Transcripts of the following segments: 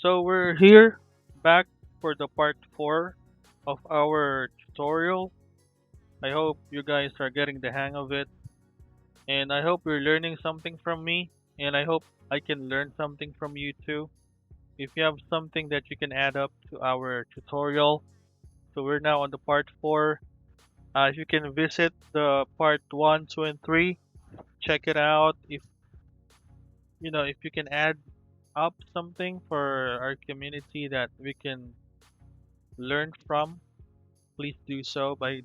So we're here back for the part 4 of our tutorial. I hope you guys are getting the hang of it, and I hope you're learning something from me, and I hope I can learn something from you too. If you have something that you can add up to our tutorial, so we're now on the part 4. If you can visit the part 1, 2, and 3, check it out. If you can add up something for our community that we can learn from, please do so by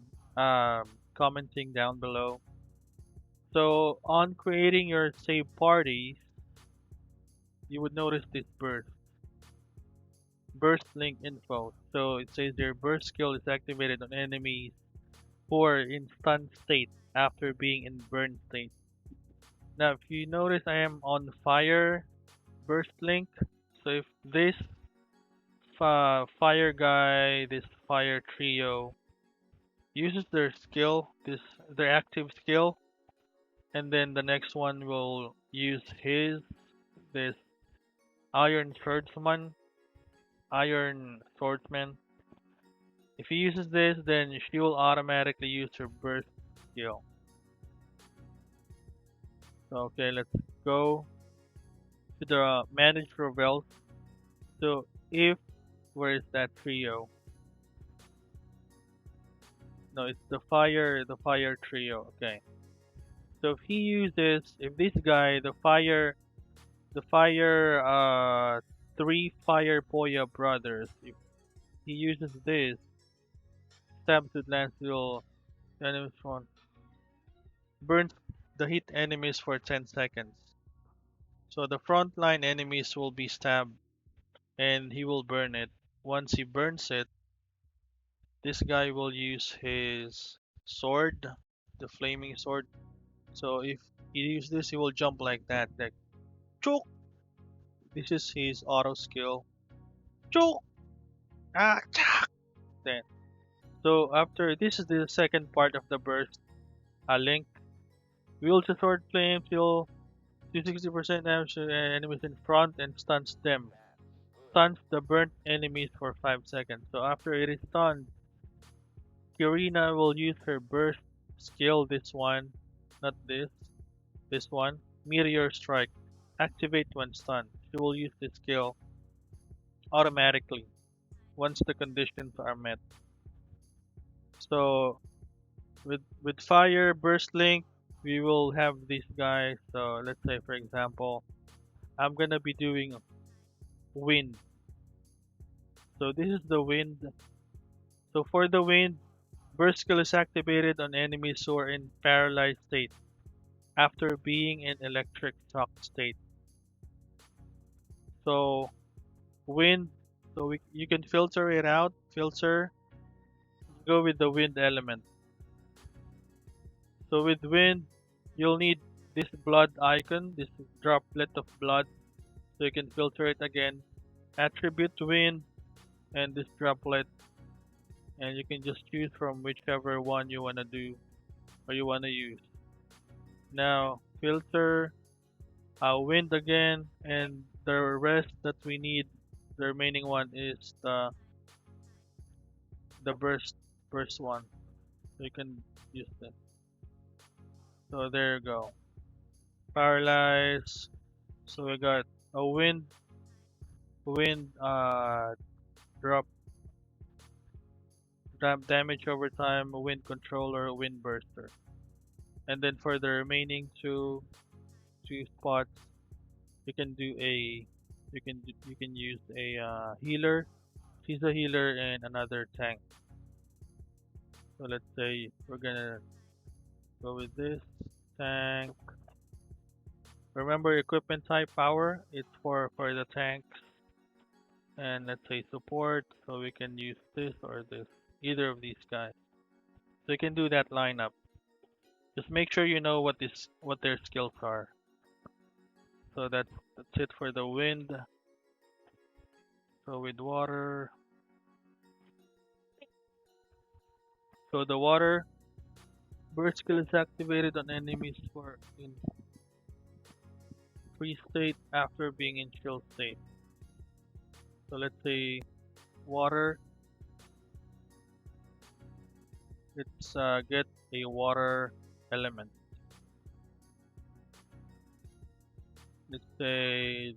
commenting down below. So on creating your save parties, you would notice this burst link info. So it says your burst skill is activated on enemies who are in stun state after being in burn state. Now if you notice I am on fire burst link. So if this fire guy, this fire trio uses their skill, their active skill, and then the next one will use this iron swordsman, iron swordsman. If he uses this, then she will automatically use her burst skill. So, okay, let's go to the manage rebels. So if where is that trio? No, it's the fire trio. Okay. So if he uses, if this guy, the fire three fire Poya brothers, if he uses this, stabs with lance will enemies front, burns the hit enemies for 10 seconds. So the frontline enemies will be stabbed and he will burn it. Once he burns it, this guy will use his sword, the flaming sword. So if he uses this, he will jump like that, like choke. This is his auto skill. Choke. Ah, chak. Then. So after this is the second part of the burst. Link wields a sword flames. He'll do 60% damage to enemies in front and stuns them. Stuns the burnt enemies for 5 seconds. So after it is stunned, Kirina will use her burst skill, this one, not this one, Meteor Strike. Activate when stunned. She will use this skill automatically once the conditions are met. So with Fire Burst Link, we will have these guys. So let's say for example, I'm gonna be doing Wind. So this is the Wind. So for the Wind, burst skill is activated on enemies who are in paralyzed state after being in electric shock state. So wind, you can filter it out. Filter, go with the wind element. So with wind, you'll need this blood icon, this droplet of blood. So you can filter it again. Attribute wind and this droplet, and you can just choose from whichever one you wanna do or you wanna use. Now filter wind again, and the rest that we need, the remaining one is the burst one. So you can use that. So there you go. Paralyze. So we got a wind drop damage over time, a wind controller, a wind burster. And then for the remaining two spots, you can do a you can use a healer. She's a healer and another tank. So let's say we're gonna go with this tank. Remember equipment type power, it's for the tanks. And let's say support, so we can use this or this, either of these guys. So you can do that lineup. Just make sure you know what their skills are. So that's it for the wind. So with water, so the water burst skill is activated on enemies who are in freeze state after being in chill state. So let's say water. Let's get a water element. Let's say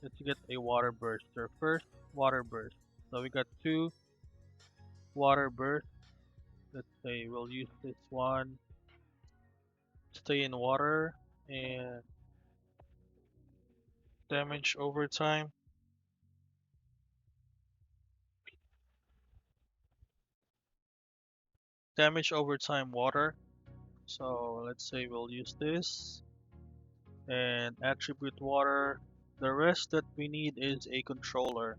let's get a water burster first. Water burst. So we got two water bursts. Let's say we'll use this one. Stay in water and damage over time. Damage over time water. So let's say we'll use this and attribute water. The rest that we need is a controller.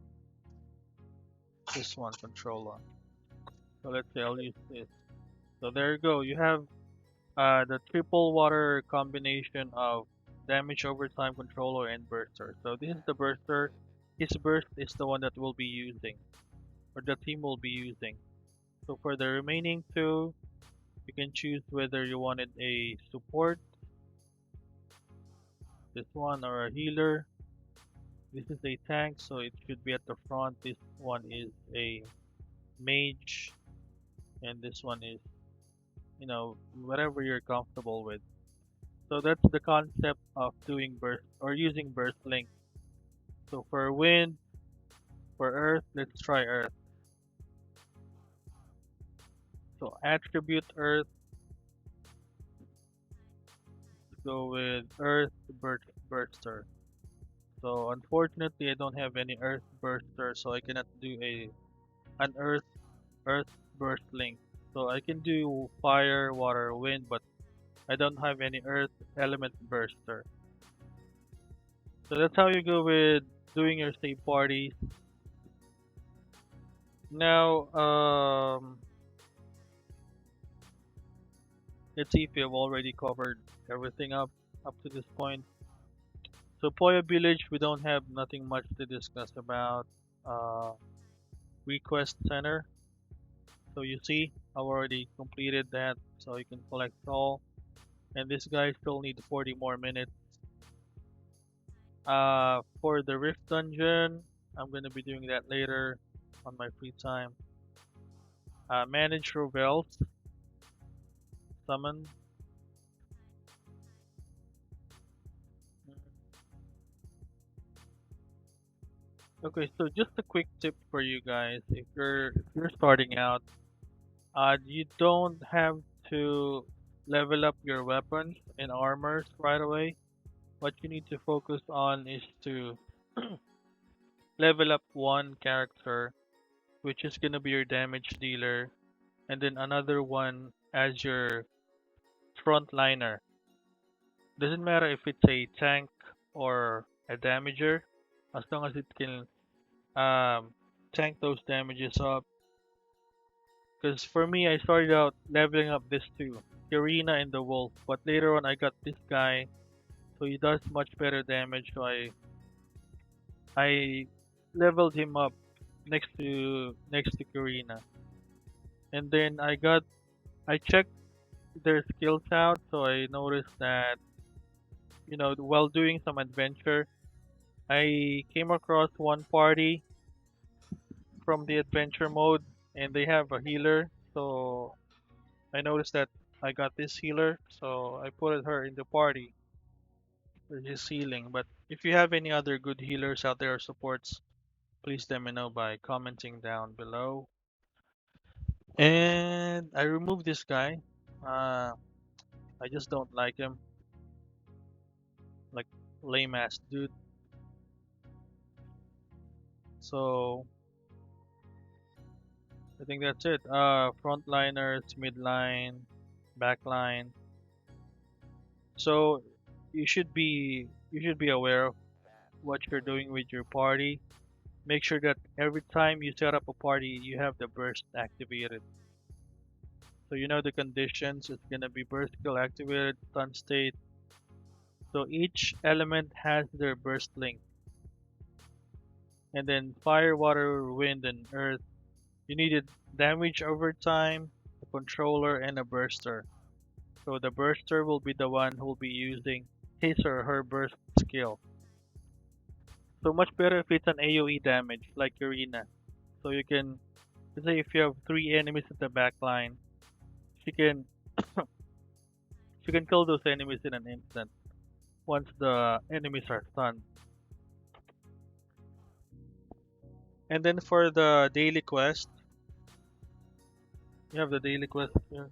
This one controller. So let's say I'll use this. So there you go. You have the triple water combination of damage over time controller and burster. So this is the burster. His burst is the one that we'll be using, or the team will be using. So for the remaining two, you can choose whether you wanted a support, this one, or a healer. This is a tank, so it should be at the front. This one is a mage, and this one is, whatever you're comfortable with. So that's the concept of doing burst or using burst link. So for wind, for earth, let's try earth. So attribute earth, go with earth burster. So unfortunately, I don't have any earth burster, so I cannot do an earth burst link. So I can do fire, water, wind, but I don't have any earth element burster. So that's how you go with doing your save parties. Now, let's see if we have already covered everything up to this point. So Poya Village, we don't have nothing much to discuss about. Uh, Request Center. So you see, I've already completed that, so you can collect all. And this guy still needs 40 more minutes. For the Rift Dungeon, I'm gonna be doing that later on my free time. Manage Rovels, summon. Okay, so just a quick tip for you guys: if you're starting out, you don't have to level up your weapons and armors right away. What you need to focus on is to level up one character, which is gonna be your damage dealer, and then another one as your frontliner. Doesn't matter if it's a tank or a damager, as long as it can tank those damages up. Because for me, I started out leveling up this two, Kirina and the Wolf, but later on I got this guy, so he does much better damage. So I leveled him up next to Kirina, and then I checked their skills out, so I noticed that while doing some adventure, I came across one party from the adventure mode, and they have a healer. So I noticed that I got this healer, so I put her in the party. For just healing. But if you have any other good healers out there or supports, please let me know by commenting down below. And I removed this guy. Uh, I just don't like him, like lame ass dude. So I think that's it. Frontliners, midline, backline. So you should be aware of what you're doing with your party. Make sure that every time you set up a party, you have the burst activated. So you know the conditions. It's gonna be burst skill activated, stun state. So each element has their burst link. And then fire, water, wind, and earth. You needed damage over time, a controller, and a burster. So the burster will be the one who will be using his or her burst skill. So much better if it's an AoE damage like Arena. So you can, let's say if you have three enemies at the back line, she can she can kill those enemies in an instant once the enemies are stunned. And then for the daily quest, you have the daily quest here.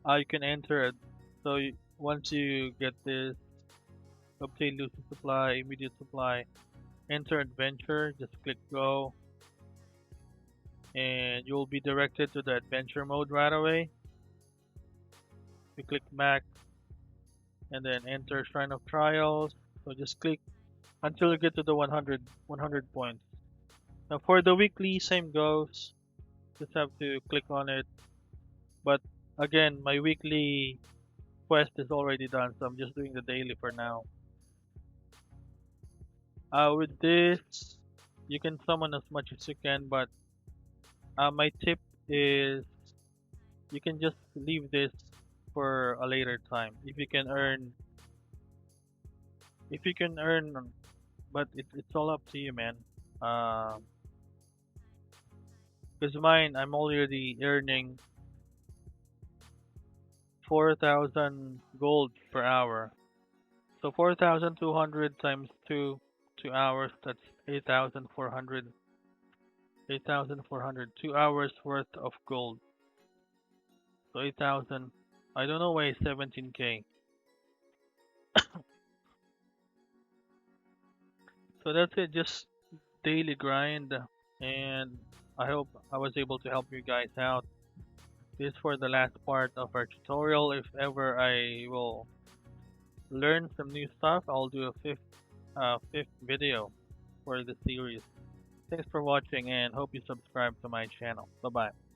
You can enter it. So once you get this, obtain lucid supply, immediate supply, enter adventure, just click go, and you'll be directed to the adventure mode right away. You click back and then enter Shrine of Trials. So just click until you get to the 100 points. Now for the weekly, same goes. Just have to click on it. But again, my weekly quest is already done, so I'm just doing the daily for now. With this, you can summon as much as you can, but my tip is you can just leave this for a later time. If you can earn, but it's all up to you, man. Um, Because mine, I'm already earning 4,000 gold per hour. So 4,200 times 2 hours, that's 8,400. 8,400, 2 hours worth of gold. So 8,000, I don't know why it's 17k. So that's it, just daily grind. And I hope I was able to help you guys out. This is for the last part of our tutorial. If ever I will learn some new stuff, I'll do a fifth video for the series. Thanks for watching and hope you subscribe to my channel. Bye bye.